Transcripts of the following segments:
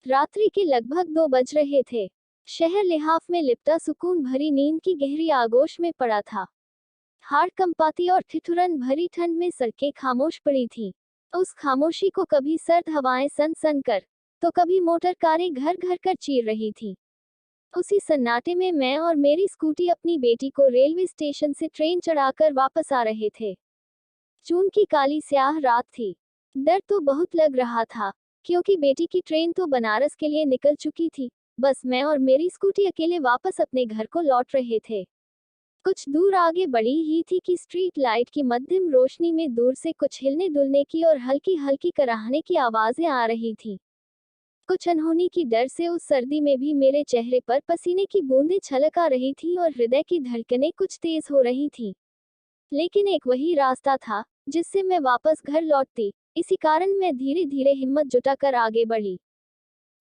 रात्रि के लगभग 2 बज रहे थे। शहर लिहाफ में लिपटा सुकून भरी नींद की गहरी आगोश में पड़ा था। हाड़ कंपाती और ठिठुरन भरी ठंड में सड़कें खामोश पड़ी थीं। उस खामोशी को कभी सर्द हवाएं सन सन कर, तो कभी मोटर कारें घर घर कर चीर रही थीं। उसी सन्नाटे में मैं और मेरी स्कूटी अपनी बेटी को रेलवे स्टेशन से ट्रेन चढ़ाकर वापस आ रहे थे। जून की काली स्याह रात थी। डर तो बहुत लग रहा था, क्योंकि बेटी की ट्रेन तो बनारस के लिए निकल चुकी थी। बस मैं और मेरी स्कूटी अकेले वापस अपने घर को लौट रहे थे। कुछ दूर आगे बढ़ी ही थी कि स्ट्रीट लाइट की मध्यम रोशनी में दूर से कुछ हिलने डुलने की और हल्की हल्की कराहने की आवाजें आ रही थीं। कुछ अनहोनी की डर से उस सर्दी में भी मेरे चेहरे पर पसीने की बूंदें छलक आ रही थीं और हृदय की धड़कनें कुछ तेज हो रही थीं। लेकिन एक वही रास्ता था जिससे मैं वापस घर लौटती। इसी कारण मैं धीरे धीरे हिम्मत जुटाकर आगे बढ़ी।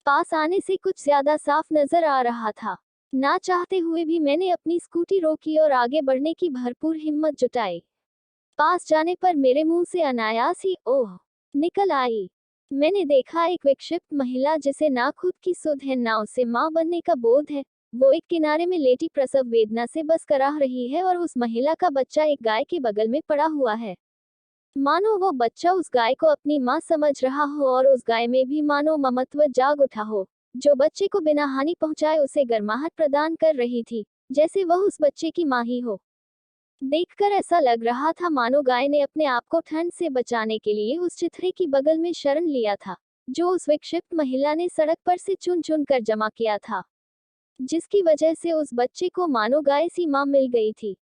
पास आने से कुछ ज्यादा साफ नजर आ रहा था। ना चाहते हुए भी मैंने अपनी स्कूटी रोकी और आगे बढ़ने की भरपूर हिम्मत जुटाई। पास जाने पर मेरे मुंह से अनायास ही ओह निकल आई। मैंने देखा एक विक्षिप्त महिला जिसे ना खुद की सुध है ना उसे मां बनने का बोध है। वो एक किनारे में लेटी प्रसव वेदना से बस कराह रही है और उस महिला का बच्चा एक गाय के बगल में पड़ा हुआ है। मानो वो बच्चा उस गाय को अपनी मां समझ रहा हो और उस गाय में भी मानो ममत्व जाग उठा हो, जो बच्चे को बिना हानि पहुंचाए उसे गर्माहट प्रदान कर रही थी, जैसे वह उस बच्चे की मां ही हो। देखकर ऐसा लग रहा था मानो गाय ने अपने आप को ठंड से बचाने के लिए उस चिथड़े की बगल में शरण लिया था, जो उस विक्षिप्त महिला ने सड़क पर से चुन चुन कर जमा किया था, जिसकी वजह से उस बच्चे को मानो गाय सी मां मिल गई थी।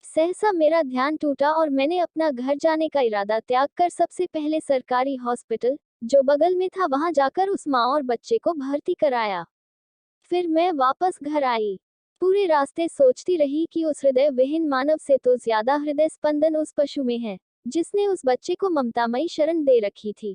सहसा मेरा ध्यान टूटा और मैंने अपना घर जाने का इरादा त्याग कर सबसे पहले सरकारी हॉस्पिटल, जो बगल में था, वहां जाकर उस मां और बच्चे को भर्ती कराया। फिर मैं वापस घर आई। पूरे रास्ते सोचती रही कि उस हृदय विहीन मानव से तो ज्यादा हृदय स्पंदन उस पशु में है, जिसने उस बच्चे को ममतामयी शरण दे रखी थी।